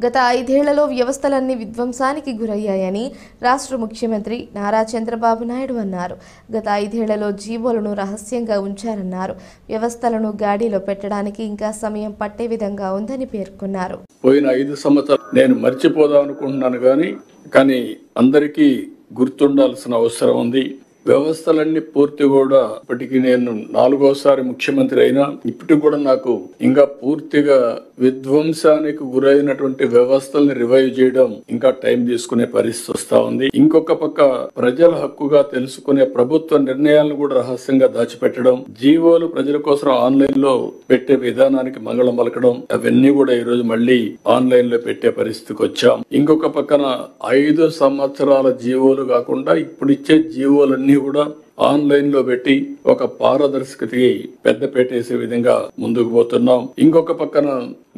గత 5 ఏళ్లలో వ్యవస్థలన్నీ విధ్వంసానికి గురయ్యాయని రాష్ట్ర ముఖ్యమంత్రి నారా చంద్రబాబు నాయుడు అన్నారు. గత 5 ఏళ్లలో జీవోలను రహస్యంగా ఉంచారన్నారు. వ్యవస్థలను గాడిలో పెట్టడానికి ఇంకా సమయం పట్టే విధంగా ఉందని పేర్కొన్నారు. పోయిన 5 సంవత్సరాలు నేను మర్చిపోదాం అనుకుంటున్నాను కానీ అందరికీ గుర్తుండాల్సిన అవసరం ఉంది. వ్యవస్థలన్నీ పూర్తి కూడా ఇప్పటికీ నేను 4వసారి ముఖ్యమంత్రి అయినా ఇప్పటికి కూడా నాకు ఇంకా పూర్తిగా విధ్వంసానికి గురైనటువంటి వ్యవస్థల్ని రివైవ్ చేయడం ఇంకా టైం తీసుకునే పరిస్థితి వస్తా ఉంది. ఇంకొక పక్క ప్రజల హక్కుగా తెలుసుకునే ప్రభుత్వ నిర్ణయాలను కూడా రహస్యంగా దాచిపెట్టడం, జీవోలు ప్రజల కోసం ఆన్లైన్ లో పెట్టే విధానానికి మంగళం పలకడం, అవన్నీ కూడా ఈ రోజు మళ్ళీ ఆన్లైన్ లో పెట్టే పరిస్థితికి వచ్చాం. ఇంకొక పక్కన 5 సంవత్సరాల జీవోలు కాకుండా ఇప్పుడు ఇచ్చే జీవోలన్నీ కూడా ఆన్లైన్ లో పెట్టి ఒక పారదర్శకతకి పెద్ద పెట్టేసే విధంగా ముందుకు పోతున్నాం. ఇంకొక పక్కన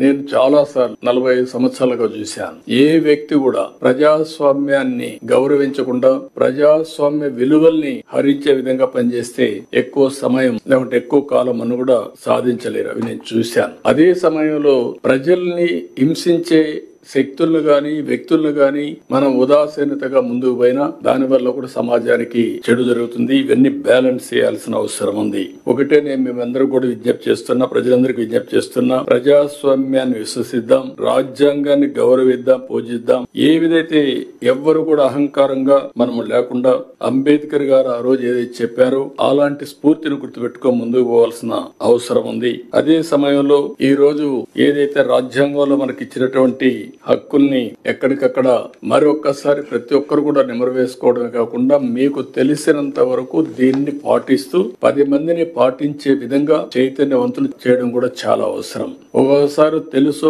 నేను చాలా సార్లు 45 సంవత్సరాలుగా చూశాను, ఏ వ్యక్తి కూడా ప్రజాస్వామ్యాన్ని గౌరవించకుండా ప్రజాస్వామ్య విలువల్ని హరించే విధంగా పనిచేస్తే ఎక్కువ సమయం లేకుంటే ఎక్కువ కాలం అని కూడా సాధించలేరు. అవి నేను చూశాను. అదే సమయంలో ప్రజల్ని హింసించే శక్తులను గాని వ్యక్తులను గాని మనం ఉదాసీనతగా ముందుకు పోయినా దానివల్ల కూడా సమాజానికి చెడు జరుగుతుంది. ఇవన్నీ బ్యాలెన్స్ చేయాల్సిన అవసరం ఉంది. ఒకటే నేను మేమందరూ కూడా విజ్ఞప్తి చేస్తున్నా, ప్రజలందరికీ విజ్ఞప్తి చేస్తున్నా, ప్రజాస్వామ్యాన్ని విశ్వసిద్దాం, రాజ్యాంగాన్ని గౌరవిద్దాం, పూజిద్దాం. ఏ విధైతే ఎవ్వరు కూడా అహంకారంగా మనము లేకుండా అంబేద్కర్ గారు ఆ రోజు ఏదైతే చెప్పారో అలాంటి స్ఫూర్తిని గుర్తుపెట్టుకో ముందుకు పోవాల్సిన అవసరం ఉంది. అదే సమయంలో ఈ రోజు ఏదైతే రాజ్యాంగంలో మనకి ఇచ్చినటువంటి హక్కుల్ని ఎక్కడికక్కడ మరొక్కసారి ప్రతి ఒక్కరు కూడా నెమరువేసుకోవడమే కాకుండా మీకు తెలిసినంత వరకు దీన్ని పాటిస్తూ 10 మందిని పాటించే విధంగా చైతన్యవంతులు చేయడం కూడా చాలా అవసరం. ఒకసారి తెలుసో